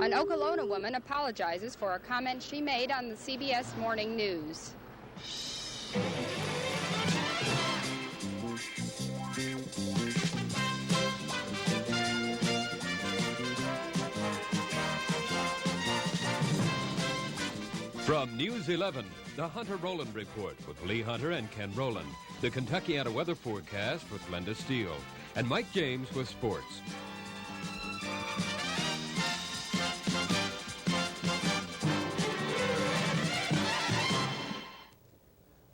An Okolona woman apologizes for a comment she made on the CBS Morning News. From News 11, the Hunter Rowland Report with Lee Hunter and Ken Rowland. The Kentuckiana weather forecast with Linda Steele. And Mike James with sports.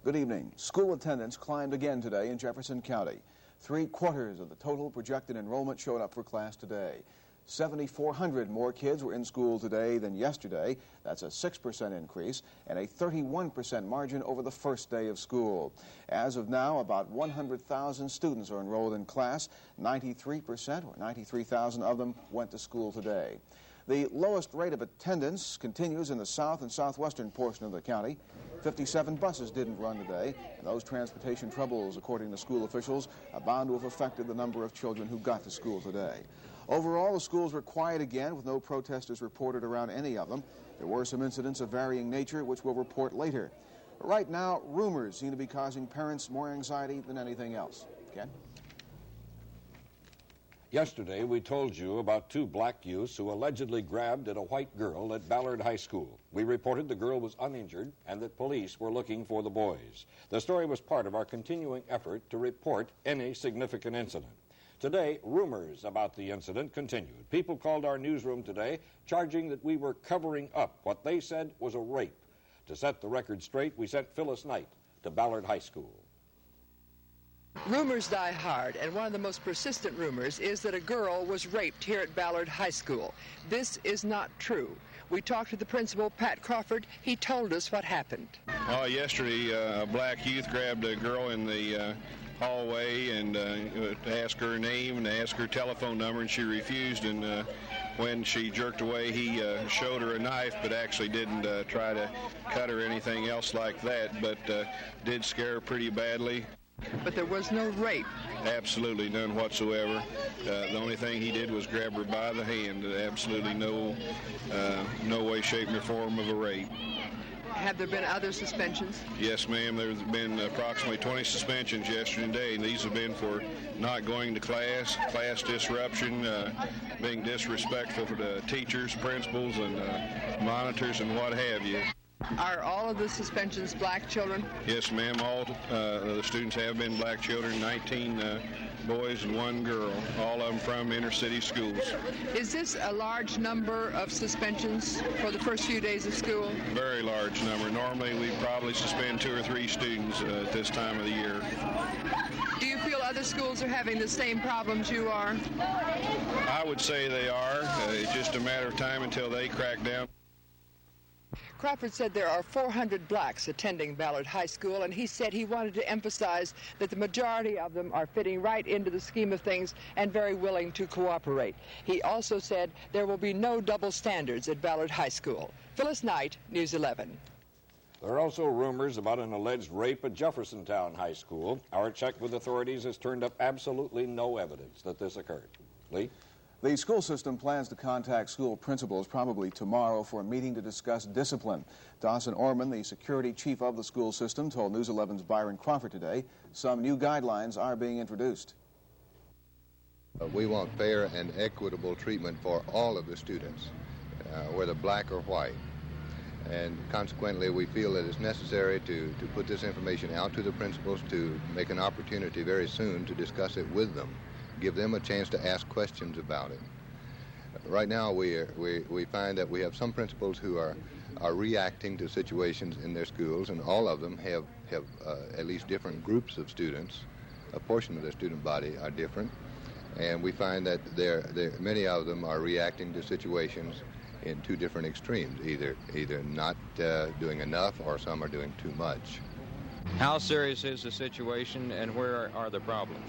Good evening. School attendance climbed again today in Jefferson County. 3/4 of the total projected enrollment showed up for class today. 7,400 more kids were in school today than yesterday. That's a 6% increase and a 31% margin over the first day of school. As of now, about 100,000 students are enrolled in class. 93%, or 93,000 of them, went to school today. The lowest rate of attendance continues in the south and southwestern portion of the county. 57 buses didn't run today, and those transportation troubles, according to school officials, are bound to have affected the number of children who got to school today. Overall, the schools were quiet again, with no protesters reported around any of them. There were some incidents of varying nature, which we'll report later. But right now, rumors seem to be causing parents more anxiety than anything else. Ken? Yesterday, we told you about 2 black youths who allegedly grabbed at a white girl at Ballard High School. We reported the girl was uninjured and that police were looking for the boys. The story was part of our continuing effort to report any significant incident. Today, rumors about the incident continued. People called our newsroom today, charging that we were covering up what they said was a rape. To set the record straight, we sent Phyllis Knight to Ballard High School. Rumors die hard, and one of the most persistent rumors is that a girl was raped here at Ballard High School. This is not true. We talked to the principal, Pat Crawford. He told us what happened. Yesterday, a black youth grabbed a girl in the hallway and to ask her name and to ask her telephone number, and she refused. And when she jerked away, he showed her a knife, but actually didn't try to cut her or anything else like that, but did scare her pretty badly. But there was no rape. Absolutely none whatsoever. The only thing he did was grab her by the hand. Absolutely no way, shape, or form of a rape. Have there been other suspensions? Yes, ma'am. There's been approximately 20 suspensions yesterday, and these have been for not going to class, class disruption, being disrespectful for the teachers, principals, and monitors, and what have you. Are all of the suspensions black children? Yes, ma'am. All the students have been black children, 19 boys and 1 girl, all of them from inner city schools. Is this a large number of suspensions for the first few days of school? Very large number. Normally we probably suspend 2 or 3 students at this time of the year. Do you feel other schools are having the same problems you are? I would say they are. It's just a matter of time until they crack down. Crawford said there are 400 blacks attending Ballard High School, and he said he wanted to emphasize that the majority of them are fitting right into the scheme of things and very willing to cooperate. He also said there will be no double standards at Ballard High School. Phyllis Knight, News 11. There are also rumors about an alleged rape at Jefferson Town High School. Our check with authorities has turned up absolutely no evidence that this occurred. Lee? The school system plans to contact school principals probably tomorrow for a meeting to discuss discipline. Dawson Orman, the security chief of the school system, told News 11's Byron Crawford today some new guidelines are being introduced. We want fair and equitable treatment for all of the students, whether black or white. And consequently, we feel that it's necessary to put this information out to the principals, to make an opportunity very soon to discuss it with them, give them a chance to ask questions about it. Right now, we find that we have some principals who are reacting to situations in their schools, and all of them have at least different groups of students. A portion of their student body are different, and we find that many of them are reacting to situations in 2 different extremes, either not doing enough, or some are doing too much. How serious is the situation, and where are the problems?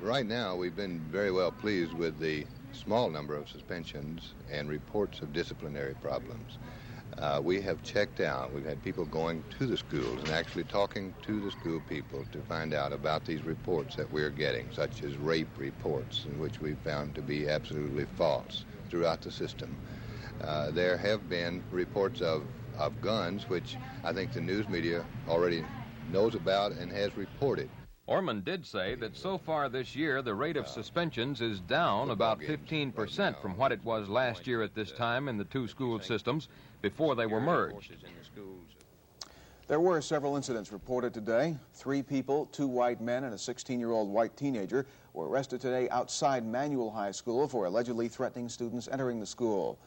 Right now, we've been very well pleased with the small number of suspensions and reports of disciplinary problems. We have checked out, we've had people going to the schools and actually talking to the school people to find out about these reports that we're getting, such as rape reports, in which we found to be absolutely false. throughout the system. There have been reports of guns, which I think the news media already knows about and has reported. Orman did say that so far this year, the rate of suspensions is down about 15% from what it was last year at this time in the two school systems before they were merged. There were several incidents reported today. 3 people, 2 white men and a 16-year-old white teenager, were arrested today outside Manual High School for allegedly threatening students entering the school.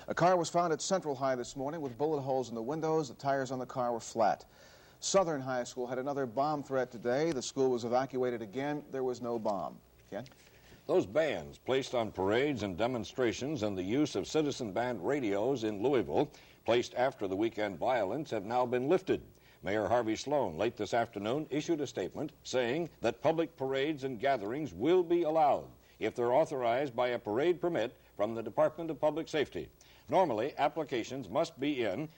A car was found at Central High this morning with bullet holes in the windows. The tires on the car were flat. Southern High School had another bomb threat today. The school was evacuated again. There was no bomb. Ken? Those bans placed on parades and demonstrations and the use of citizen band radios in Louisville, placed after the weekend violence, have now been lifted. Mayor Harvey Sloan late this afternoon issued a statement saying that public parades and gatherings will be allowed if they're authorized by a parade permit from the Department of Public Safety. Normally, applications must be in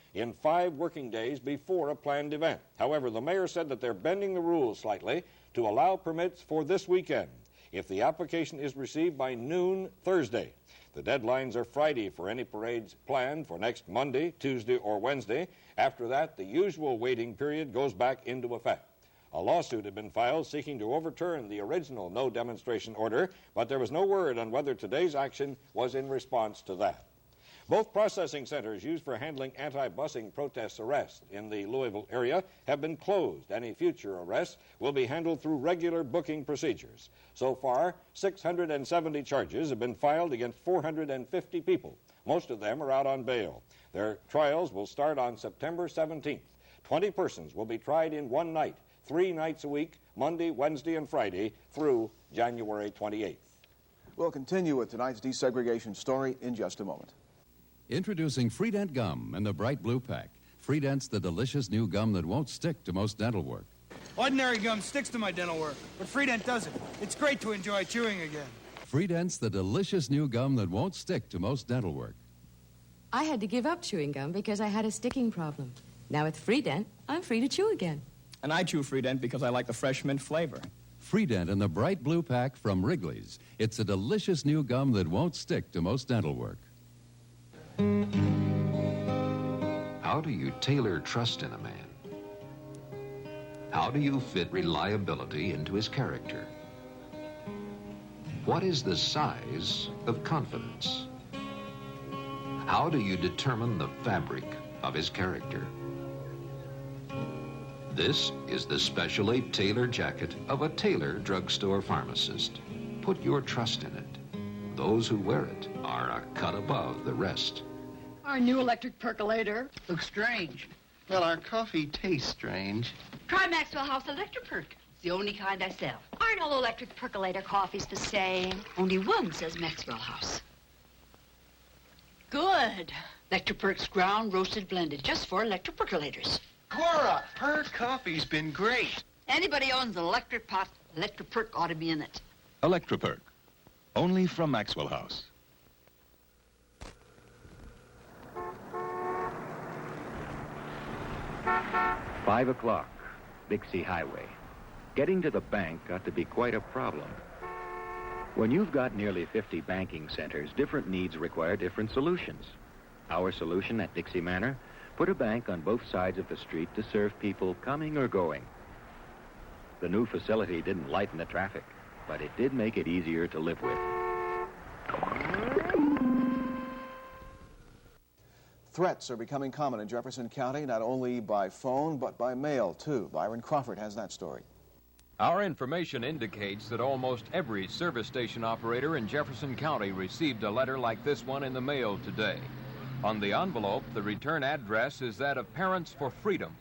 5 working days before a planned event. However, the mayor said that they're bending the rules slightly to allow permits for this weekend if the application is received by noon Thursday. The deadlines are Friday for any parades planned for next Monday, Tuesday, or Wednesday. After that, the usual waiting period goes back into effect. A lawsuit had been filed seeking to overturn the original no demonstration order, but there was no word on whether today's action was in response to that. Both processing centers used for handling anti-busing protest arrests in the Louisville area have been closed. Any future arrests will be handled through regular booking procedures. So far, 670 charges have been filed against 450 people. Most of them are out on bail. Their trials will start on September 17th. 20 persons will be tried in one night, 3 nights a week, Monday, Wednesday, and Friday, through January 28th. We'll continue with tonight's desegregation story in just a moment. Introducing Freedent Gum in the bright blue pack. Freedent's the delicious new gum that won't stick to most dental work. Ordinary gum sticks to my dental work, but Freedent doesn't. It's great to enjoy chewing again. Freedent's the delicious new gum that won't stick to most dental work. I had to give up chewing gum because I had a sticking problem. Now with Freedent, I'm free to chew again. And I chew Freedent because I like the fresh mint flavor. Freedent in the bright blue pack from Wrigley's. It's a delicious new gum that won't stick to most dental work. How do you tailor trust in a man? How do you fit reliability into his character? What is the size of confidence? How do you determine the fabric of his character? This is the specially tailored jacket of a Taylor drugstore pharmacist. Put your trust in it. Those who wear it are a cut above the rest. Our new electric percolator looks strange. Well, our coffee tastes strange. Try Maxwell House Electric Perk. It's the only kind I sell. Aren't all electric percolator coffees the same? Only one says Maxwell House. Good. Electric Perk's ground roasted blended just for electric percolators. Cora, her coffee's been great. Anybody owns an electric pot, Electric Perk ought to be in it. Electroperk, only from Maxwell House. Five o'clock, Dixie Highway. Getting to the bank got to be quite a problem. When you've got nearly 50 banking centers, different needs require different solutions. Our solution at Dixie Manor, put a bank on both sides of the street to serve people coming or going. The new facility didn't lighten the traffic, but it did make it easier to live with. Threats are becoming common in Jefferson County, not only by phone, but by mail, too. Byron Crawford has that story. Our information indicates that almost every service station operator in Jefferson County received a letter like this one in the mail today. On the envelope, the return address is that of Parents for Freedom.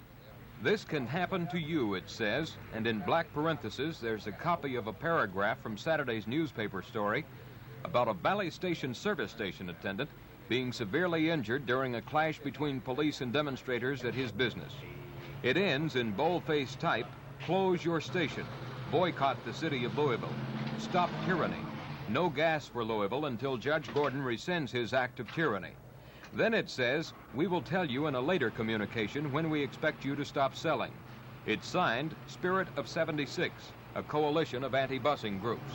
This can happen to you, it says, and in black parentheses, there's a copy of a paragraph from Saturday's newspaper story about a Valley Station service station attendant being severely injured during a clash between police and demonstrators at his business. It ends in bold-faced type, "Close your station. Boycott the city of Louisville. Stop tyranny. No gas for Louisville until Judge Gordon rescinds his act of tyranny." Then it says, "We will tell you in a later communication when we expect you to stop selling." It's signed Spirit of 76, a coalition of anti-busing groups.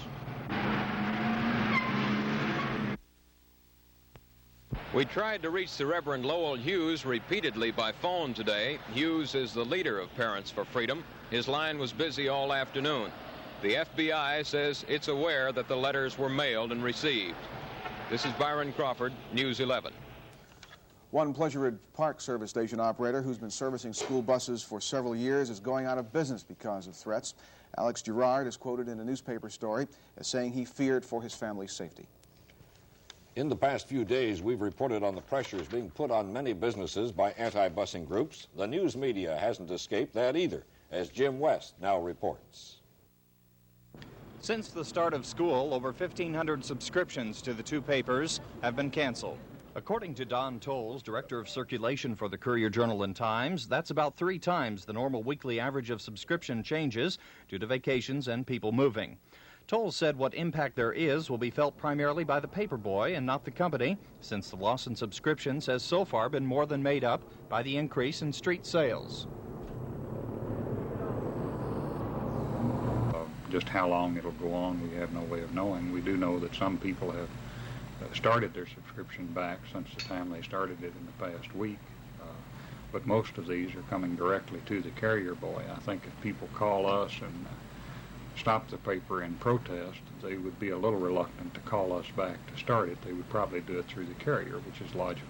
We tried to reach the Reverend Lowell Hughes repeatedly by phone today. Hughes is the leader of Parents for Freedom. His line was busy all afternoon. The FBI says it's aware that the letters were mailed and received. This is Byron Crawford, News 11. One Pleasurewood Park service station operator who's been servicing school buses for several years is going out of business because of threats. Alex Gerard is quoted in a newspaper story as saying he feared for his family's safety. In the past few days, we've reported on the pressures being put on many businesses by anti-busing groups. The news media hasn't escaped that either, as Jim West now reports. Since the start of school, over 1,500 subscriptions to the two papers have been canceled. According to Don Tolles, Director of Circulation for the Courier-Journal and Times, that's about 3 times the normal weekly average of subscription changes due to vacations and people moving. Tolles said what impact there is will be felt primarily by the paperboy and not the company, since the loss in subscriptions has so far been more than made up by the increase in street sales. Just how long it'll go on, we have no way of knowing. We do know that some people have started their subscription back since the time they started it in the past week. But most of these are coming directly to the carrier boy. I think if people call us and stop the paper in protest, they would be a little reluctant to call us back to start it. They would probably do it through the carrier, which is logical.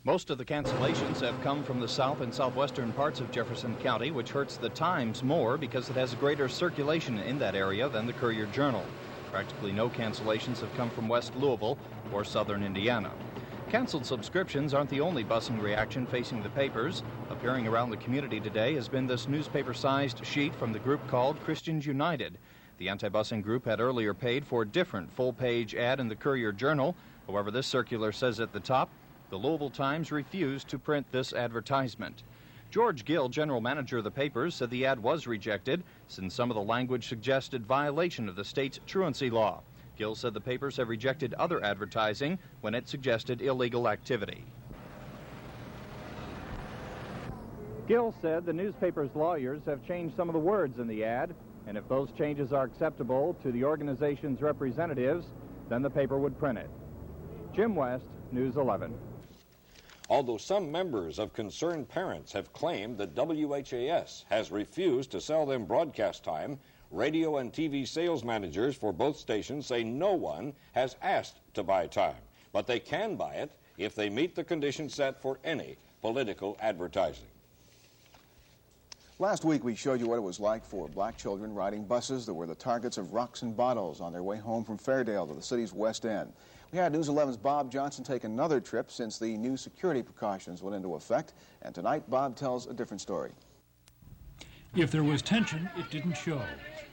Most of the cancellations have come from the south and southwestern parts of Jefferson County, which hurts the Times more because it has greater circulation in that area than the Courier-Journal. Practically no cancellations have come from West Louisville or southern Indiana. Canceled subscriptions aren't the only busing reaction facing the papers. Appearing around the community today has been this newspaper-sized sheet from the group called Christians United. The anti-busing group had earlier paid for a different full-page ad in the Courier-Journal. However, this circular says at the top, the Louisville Times refused to print this advertisement. George Gill, general manager of the papers, said the ad was rejected since some of the language suggested violation of the state's truancy law. Gill said the papers have rejected other advertising when it suggested illegal activity. Gill said the newspaper's lawyers have changed some of the words in the ad, and if those changes are acceptable to the organization's representatives, then the paper would print it. Jim West, News 11. Although some members of concerned parents have claimed that WHAS has refused to sell them broadcast time, radio and TV sales managers for both stations say no one has asked to buy time. But they can buy it if they meet the conditions set for any political advertising. Last week we showed you what it was like for black children riding buses that were the targets of rocks and bottles on their way home from Fairdale to the city's west end. We had News 11's Bob Johnson take another trip since the new security precautions went into effect, and tonight Bob tells a different story. If there was tension, it didn't show.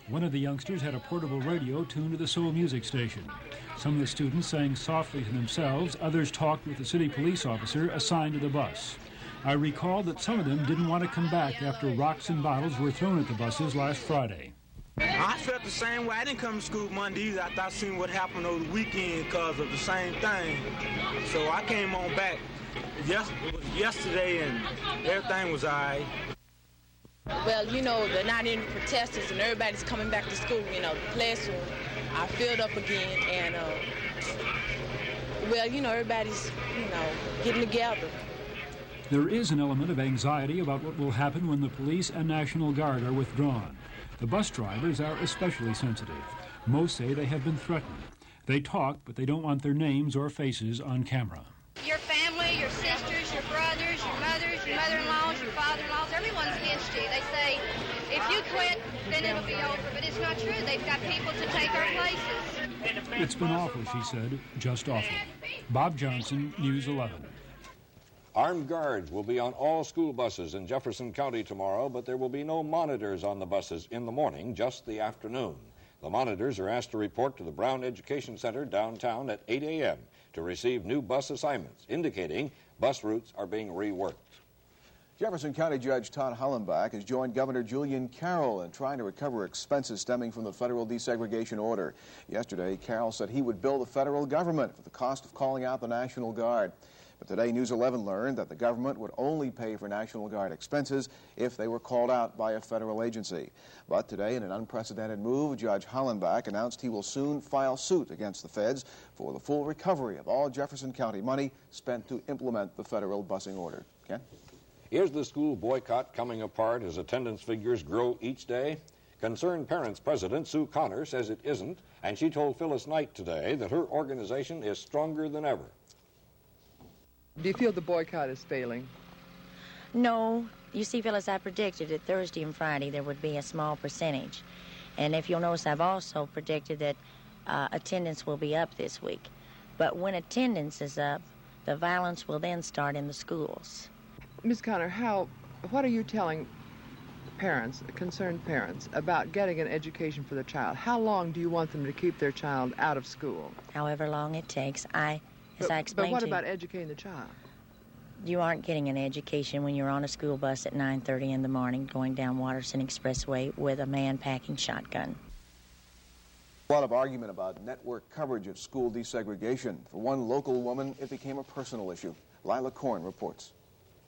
One of the youngsters had a portable radio tuned to the soul music station. Some of the students sang softly to themselves, others talked with the city police officer assigned to the bus. I recall that some of them didn't want to come back after rocks and bottles were thrown at the buses last Friday. I felt the same way. I didn't come to school Monday either after I seen what happened over the weekend because of the same thing. So I came on back yesterday and everything was all right. Well, you know, they're not in protesters and everybody's coming back to school. You know, the classroom are filled up again and, well, you know, everybody's, you know, getting together. There is an element of anxiety about what will happen when the police and National Guard are withdrawn. The bus drivers are especially sensitive. Most say they have been threatened. They talk, but they don't want their names or faces on camera. Your family, your sisters, your brothers, your mothers, your mother-in-laws, your father-in-laws, everyone's against you. They say, if you quit, then it'll be over. But it's not true. They've got people to take our places. It's been awful, she said, just awful. Bob Johnson, News 11. Armed guards will be on all school buses in Jefferson County tomorrow, but there will be no monitors on the buses in the morning, just the afternoon. The monitors are asked to report to the Brown Education Center downtown at 8 a.m. to receive new bus assignments, indicating bus routes are being reworked. Jefferson County Judge Todd Hollenbach has joined Governor Julian Carroll in trying to recover expenses stemming from the federal desegregation order. Yesterday, Carroll said he would bill the federal government for the cost of calling out the National Guard. But today, News 11 learned that the government would only pay for National Guard expenses if they were called out by a federal agency. But today, in an unprecedented move, Judge Hollenbach announced he will soon file suit against the feds for the full recovery of all Jefferson County money spent to implement the federal busing order. Ken? Is the school boycott coming apart as attendance figures grow each day? Concerned Parents President Sue Connor says it isn't, and she told Phyllis Knight today that her organization is stronger than ever. Do you feel the boycott is failing? No. You see, Phyllis, I predicted that Thursday and Friday there would be a small percentage. And if you'll notice, I've also predicted that attendance will be up this week. But when attendance is up, the violence will then start in the schools. Ms. Connor, what are you telling parents, concerned parents, about getting an education for their child? How long do you want them to keep their child out of school? However long it takes. As I explained to you. But what about educating the child? You aren't getting an education when you're on a school bus at 9:30 in the morning going down Watterson Expressway with a man packing shotgun. A lot of argument about network coverage of school desegregation. For one local woman, it became a personal issue. Lila Korn reports.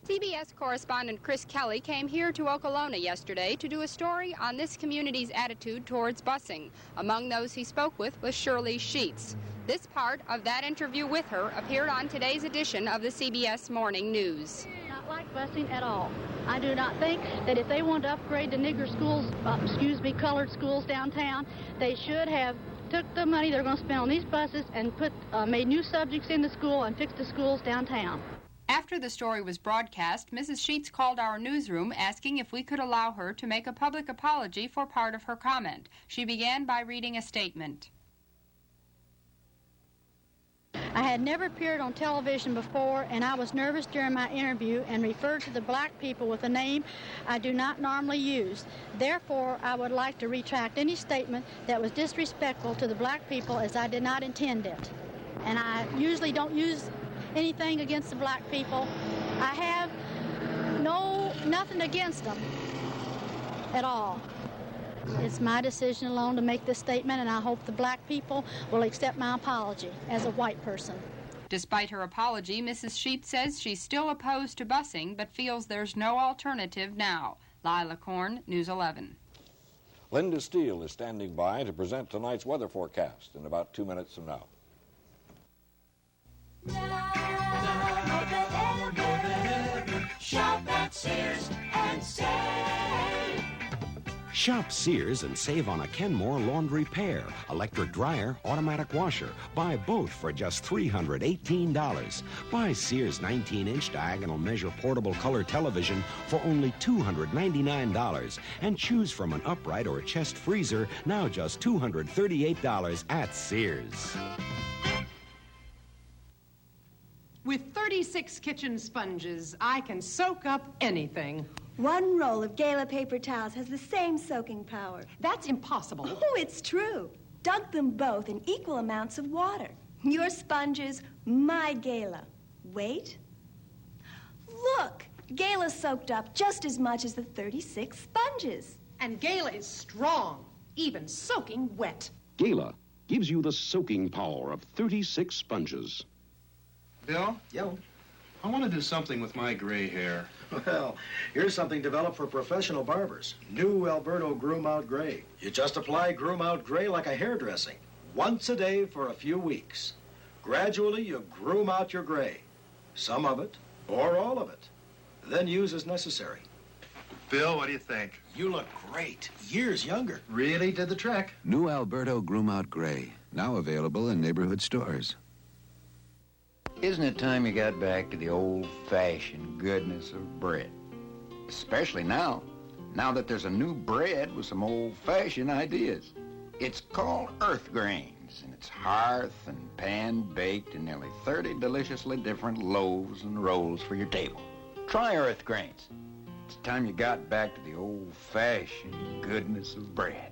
CBS correspondent Chris Kelly came here to Okolona yesterday to do a story on this community's attitude towards busing. Among those he spoke with was Shirley Sheets. This part of that interview with her appeared on today's edition of the CBS Morning News. Not like busing at all. I do not think that if they want to upgrade the nigger schools, colored schools downtown, they should have took the money they're going to spend on these buses and made new subjects in the school and fixed the schools downtown. After the story was broadcast, Mrs. Sheets called our newsroom asking if we could allow her to make a public apology for part of her comment. She began by reading a statement. I had never appeared on television before, and I was nervous during my interview and referred to the black people with a name I do not normally use. Therefore, I would like to retract any statement that was disrespectful to the black people, as I did not intend it. And I usually don't use anything against the black people. I have nothing against them at all. It's my decision alone to make this statement, and I hope the black people will accept my apology as a white person. Despite her apology, Mrs. Sheets says she's still opposed to busing, but feels there's no alternative now. Lila Korn, News 11. Linda Steele is standing by to present tonight's weather forecast in about 2 minutes from now. Shop at Sears and save. Shop Sears and save on a Kenmore laundry pair, electric dryer, automatic washer. Buy both for just $318. Buy Sears 19-inch diagonal measure portable color television for only $299. And choose from an upright or chest freezer, now just $238 at Sears. With 36 kitchen sponges, I can soak up anything. One roll of Gala paper towels has the same soaking power. That's impossible. Oh, it's true. Dunk them both in equal amounts of water. Your sponges, my Gala. Wait. Look, Gala's soaked up just as much as the 36 sponges. And Gala is strong, even soaking wet. Gala gives you the soaking power of 36 sponges. Bill? Yo. I want to do something with my gray hair. Well, here's something developed for professional barbers. New Alberto Groom Out Gray. You just apply Groom Out Gray like a hairdressing. Once a day for a few weeks. Gradually, you groom out your gray. Some of it, or all of it. Then use as necessary. Bill, what do you think? You look great. Years younger. Really did the trick. New Alberto Groom Out Gray. Now available in neighborhood stores. Isn't it time you got back to the old-fashioned goodness of bread? Especially now that there's a new bread with some old-fashioned ideas. It's called Earth Grains, and it's hearth and pan-baked in nearly 30 deliciously different loaves and rolls for your table. Try Earth Grains. It's time you got back to the old-fashioned goodness of bread.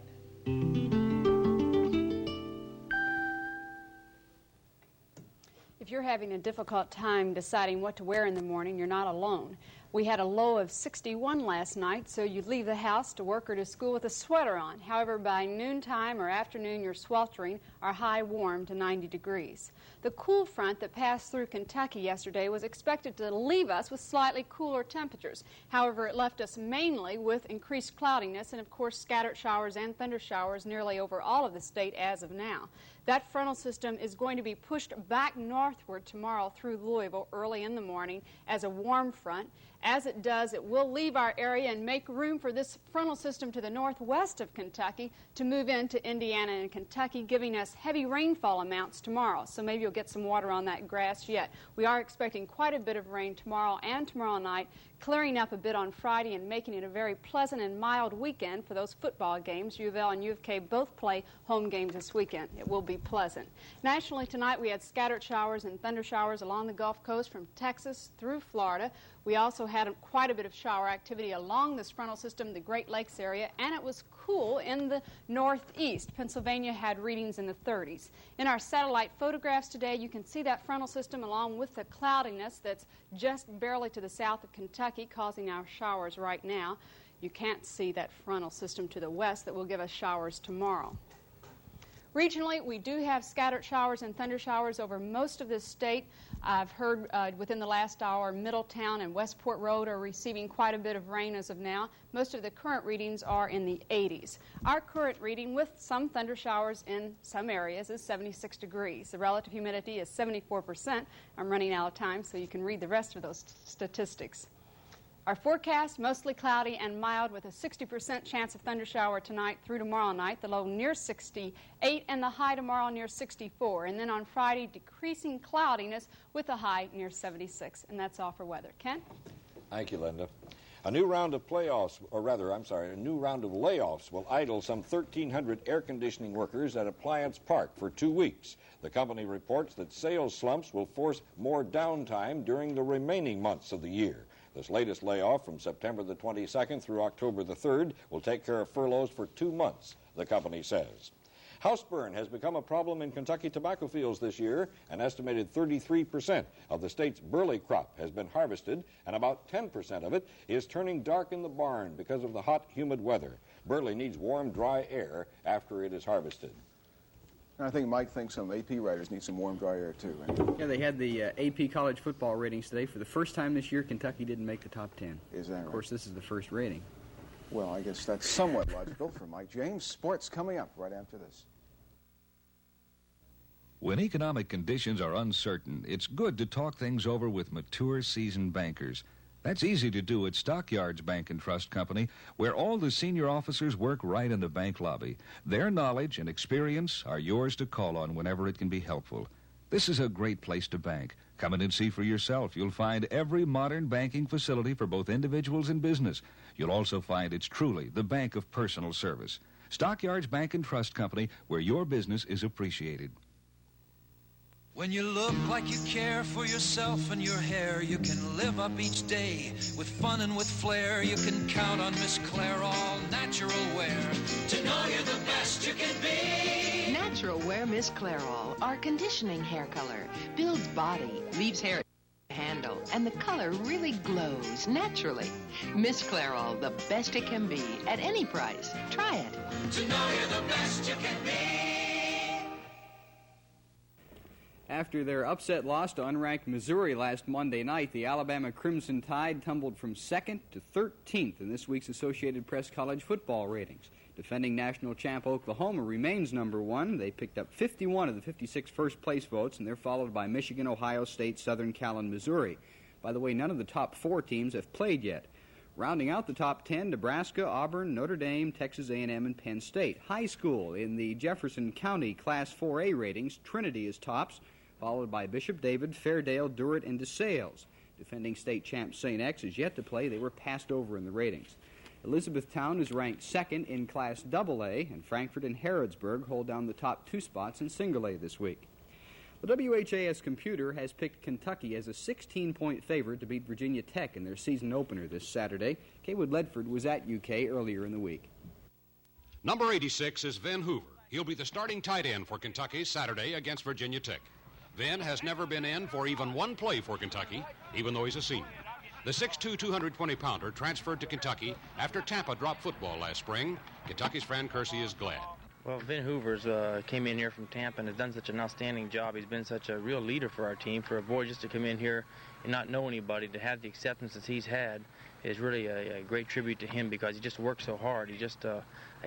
If you're having a difficult time deciding what to wear in the morning, you're not alone. We had a low of 61 last night, so you'd leave the house to work or to school with a sweater on. However, by noontime or afternoon, you're sweltering. Our high warmed to 90 degrees. The cool front that passed through Kentucky yesterday was expected to leave us with slightly cooler temperatures. However, it left us mainly with increased cloudiness and, of course, scattered showers and thunder showers nearly over all of the state as of now. That frontal system is going to be pushed back northward tomorrow through Louisville early in the morning as a warm front. As it does, it will leave our area and make room for this frontal system to the northwest of Kentucky to move into Indiana and Kentucky, giving us heavy rainfall amounts tomorrow. So maybe you'll get some water on that grass yet. We are expecting quite a bit of rain tomorrow and tomorrow night, clearing up a bit on Friday and making it a very pleasant and mild weekend for those football games. U of L and U of K both play home games this weekend. It will be pleasant. Nationally tonight, we had scattered showers and thunder showers along the Gulf Coast from Texas through Florida. We also had quite a bit of shower activity along this frontal system, the Great Lakes area, and it was cool in the northeast. Pennsylvania had readings in the 30s. In our satellite photographs today, you can see that frontal system along with the cloudiness that's just barely to the south of Kentucky, causing our showers right now. You can't see that frontal system to the west that will give us showers tomorrow. Regionally, we do have scattered showers and thunder showers over most of this state. I've heard within the last hour, Middletown and Westport Road are receiving quite a bit of rain as of now. Most of the current readings are in the 80s. Our current reading, with some thunder showers in some areas, is 76 degrees. The relative humidity is 74%. I'm running out of time, so you can read the rest of those statistics. Our forecast, mostly cloudy and mild with a 60% chance of thunder shower tonight through tomorrow night, the low near 68 and the high tomorrow near 64. And then on Friday, decreasing cloudiness with a high near 76. And that's all for weather. Ken? Thank you, Linda. A new round of layoffs will idle some 1,300 air conditioning workers at Appliance Park for 2 weeks. The company reports that sales slumps will force more downtime during the remaining months of the year. This latest layoff from September the 22nd through October the 3rd will take care of furloughs for 2 months, the company says. Houseburn has become a problem in Kentucky tobacco fields this year. An estimated 33% of the state's burley crop has been harvested, and about 10% of it is turning dark in the barn because of the hot, humid weather. Burley needs warm, dry air after it is harvested. I think Mike thinks some AP writers need some warm, dry air, too. Yeah, they had the AP college football ratings today. For the first time this year, Kentucky didn't make the top 10. Is that right? Of course, this is the first rating. Well, I guess that's somewhat logical for Mike James. Sports coming up right after this. When economic conditions are uncertain, it's good to talk things over with mature, seasoned bankers. That's easy to do at Stockyards Bank and Trust Company, where all the senior officers work right in the bank lobby. Their knowledge and experience are yours to call on whenever it can be helpful. This is a great place to bank. Come in and see for yourself. You'll find every modern banking facility for both individuals and business. You'll also find it's truly the bank of personal service. Stockyards Bank and Trust Company, where your business is appreciated. When you look like you care for yourself and your hair, you can live up each day with fun and with flair. You can count on Miss Clairol Natural Wear to know you're the best you can be. Natural Wear Miss Clairol, our conditioning hair color, builds body, leaves hair handle, and the color really glows naturally. Miss Clairol, the best it can be at any price. Try it. To know you're the best you can be. After their upset loss to unranked Missouri last Monday night, the Alabama Crimson Tide tumbled from 2nd to 13th in this week's Associated Press college football ratings. Defending national champ Oklahoma remains number 1. They picked up 51 of the 56 first-place votes, and they're followed by Michigan, Ohio State, Southern Cal, and Missouri. By the way, none of the top 4 teams have played yet. Rounding out the top 10, Nebraska, Auburn, Notre Dame, Texas A&M, and Penn State. High school in the Jefferson County Class 4A ratings, Trinity is tops, followed by Bishop David, Fairdale, Durant, and DeSales. Defending state champ St. X is yet to play. They were passed over in the ratings. Elizabethtown is ranked 2nd in Class AA, and Frankfort and Harrodsburg hold down the top 2 spots in Single A this week. The WHAS computer has picked Kentucky as a 16-point favorite to beat Virginia Tech in their season opener this Saturday. Kaywood Ledford was at UK earlier in the week. Number 86 is Vin Hoover. He'll be the starting tight end for Kentucky Saturday against Virginia Tech. Vin has never been in for even one play for Kentucky, even though he's a senior. The 6'2", 220-pounder transferred to Kentucky after Tampa dropped football last spring. Kentucky's Fran Kersey is glad. Well, Ben Hoover's came in here from Tampa and has done such an outstanding job. He's been such a real leader for our team. For a boy just to come in here and not know anybody, to have the acceptance that he's had, is really a great tribute to him because he just works so hard. He's just a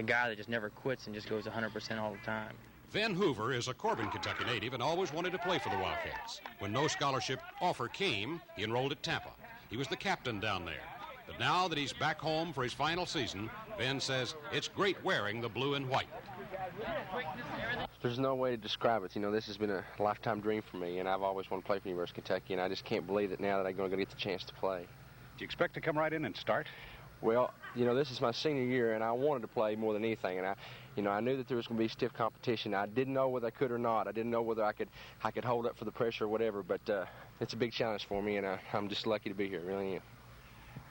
guy that just never quits and just goes 100% all the time. Ben Hoover is a Corbin, Kentucky native and always wanted to play for the Wildcats. When no scholarship offer came, he enrolled at Tampa. He was the captain down there. But now that he's back home for his final season, Ben says it's great wearing the blue and white. There's no way to describe it. You know, this has been a lifetime dream for me, and I've always wanted to play for the University of Kentucky, and I just can't believe it now that I'm going to get the chance to play. Do you expect to come right in and start? Well, you know, this is my senior year, and I wanted to play more than anything, and I knew that there was going to be stiff competition. I didn't know whether I could or not. I didn't know whether I could hold up for the pressure or whatever, but it's a big challenge for me, and I'm just lucky to be here, really am.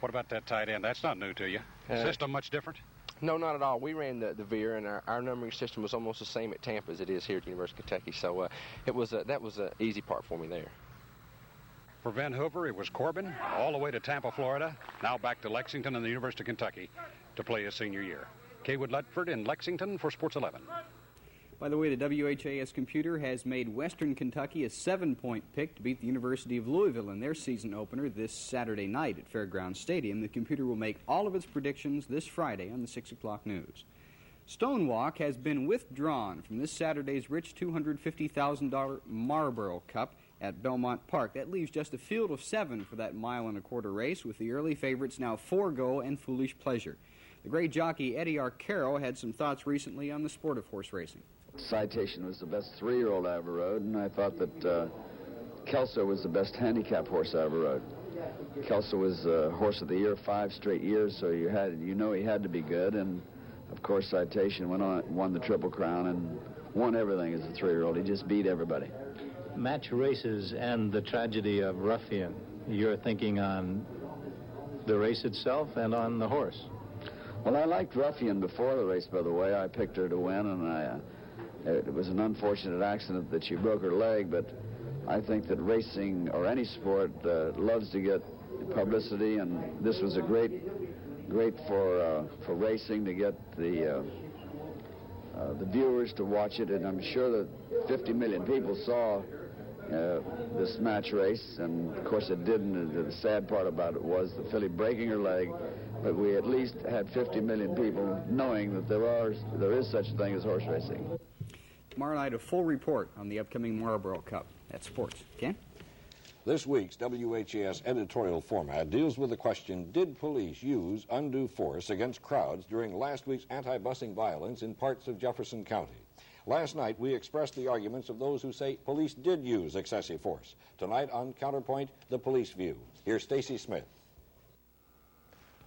What about that tight end? That's not new to you. System much different? No, not at all. We ran the veer, and our numbering system was almost the same at Tampa as it is here at the University of Kentucky, so that was an easy part for me there. For Ben Hoover, it was Corbin, all the way to Tampa, Florida, now back to Lexington and the University of Kentucky to play his senior year. Kaywood Ledford in Lexington for Sports 11. By the way, the WHAS computer has made Western Kentucky a 7-point pick to beat the University of Louisville in their season opener this Saturday night at Fairgrounds Stadium. The computer will make all of its predictions this Friday on the 6 o'clock news. Stonewalk has been withdrawn from this Saturday's rich $250,000 Marlboro Cup at Belmont Park. That leaves just a field of 7 for that mile-and-a-quarter race, with the early favorites now Forego and Foolish Pleasure. The great jockey Eddie Arcaro had some thoughts recently on the sport of horse racing. Citation was the best 3-year-old I ever rode, and I thought that Kelso was the best handicap horse I ever rode. Kelso was horse of the year 5 straight years, so you know he had to be good, and of course Citation won the Triple Crown and won everything as a 3-year-old. He just beat everybody. Match races and the tragedy of Ruffian, you're thinking on the race itself and on the horse? Well, I liked Ruffian before the race, by the way. I picked her to win, and it was an unfortunate accident that she broke her leg, but I think that racing, or any sport, loves to get publicity, and this was a great for racing to get the viewers to watch it, and I'm sure that 50 million people saw this match race, and of course it didn't. The sad part about it was the filly breaking her leg, but we at least had 50 million people knowing that there is such a thing as horse racing. Tomorrow night, a full report on the upcoming Marlboro Cup. That's sports. Ken? This week's WHAS editorial format deals with the question, did police use undue force against crowds during last week's anti-busing violence in parts of Jefferson County? Last night, we expressed the arguments of those who say police did use excessive force. Tonight, on Counterpoint, the police view. Here's Stacy Smith.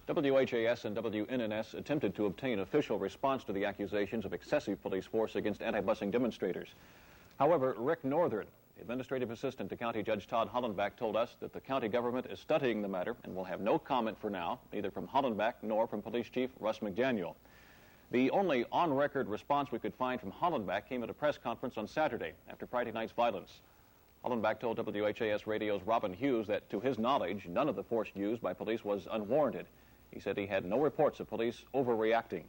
WHAS and WNNS attempted to obtain official response to the accusations of excessive police force against anti-busing demonstrators. However, Rick Northern, administrative assistant to County Judge Todd Hollenbach, told us that the county government is studying the matter and will have no comment for now, neither from Hollenbach nor from Police Chief Russ McDaniel. The only on-record response we could find from Hollenbach came at a press conference on Saturday after Friday night's violence. Hollenbach told WHAS Radio's Robin Hughes that, to his knowledge, none of the force used by police was unwarranted. He said he had no reports of police overreacting.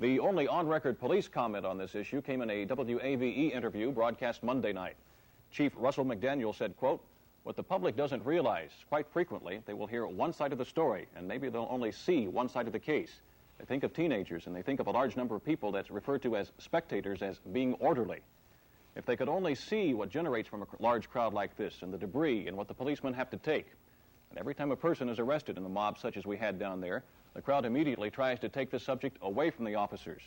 The only on-record police comment on this issue came in a WAVE interview broadcast Monday night. Chief Russell McDaniel said, quote, "What the public doesn't realize, quite frequently, they will hear one side of the story, and maybe they'll only see one side of the case. They think of teenagers, and they think of a large number of people that's referred to as spectators as being orderly. If they could only see what generates from a large crowd like this, and the debris, and what the policemen have to take. And every time a person is arrested in a mob such as we had down there, the crowd immediately tries to take the subject away from the officers.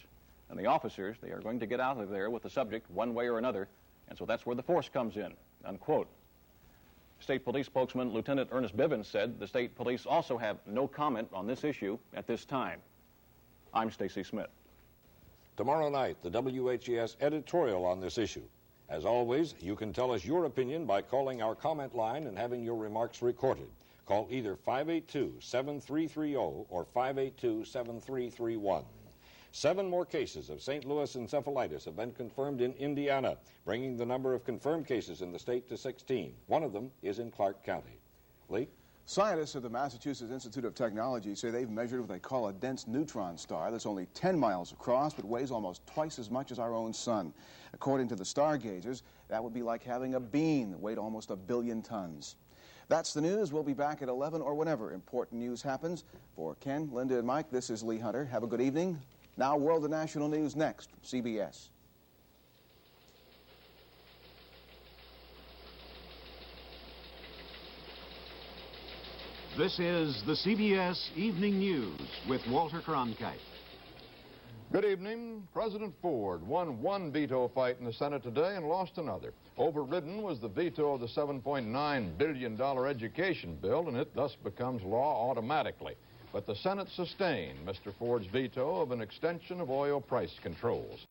And the officers, they are going to get out of there with the subject one way or another, and so that's where the force comes in," unquote. State Police spokesman Lieutenant Ernest Bivens said the state police also have no comment on this issue at this time. I'm Stacy Smith. Tomorrow night, the WHAS editorial on this issue. As always, you can tell us your opinion by calling our comment line and having your remarks recorded. Call either 582-7330 or 582-7331. 7 more cases of St. Louis encephalitis have been confirmed in Indiana, bringing the number of confirmed cases in the state to 16. One of them is in Clark County. Lee? Scientists at the Massachusetts Institute of Technology say they've measured what they call a dense neutron star that's only 10 miles across but weighs almost twice as much as our own sun. According to the stargazers, that would be like having a bean that weighed almost 1 billion tons. That's the news. We'll be back at 11 or whenever important news happens. For Ken, Linda, and Mike, this is Lee Hunter. Have a good evening. Now, World and National News next from CBS. This is the CBS Evening News with Walter Cronkite. Good evening. President Ford won one veto fight in the Senate today and lost another. Overridden was the veto of the $7.9 billion education bill, and it thus becomes law automatically. But the Senate sustained Mr. Ford's veto of an extension of oil price controls.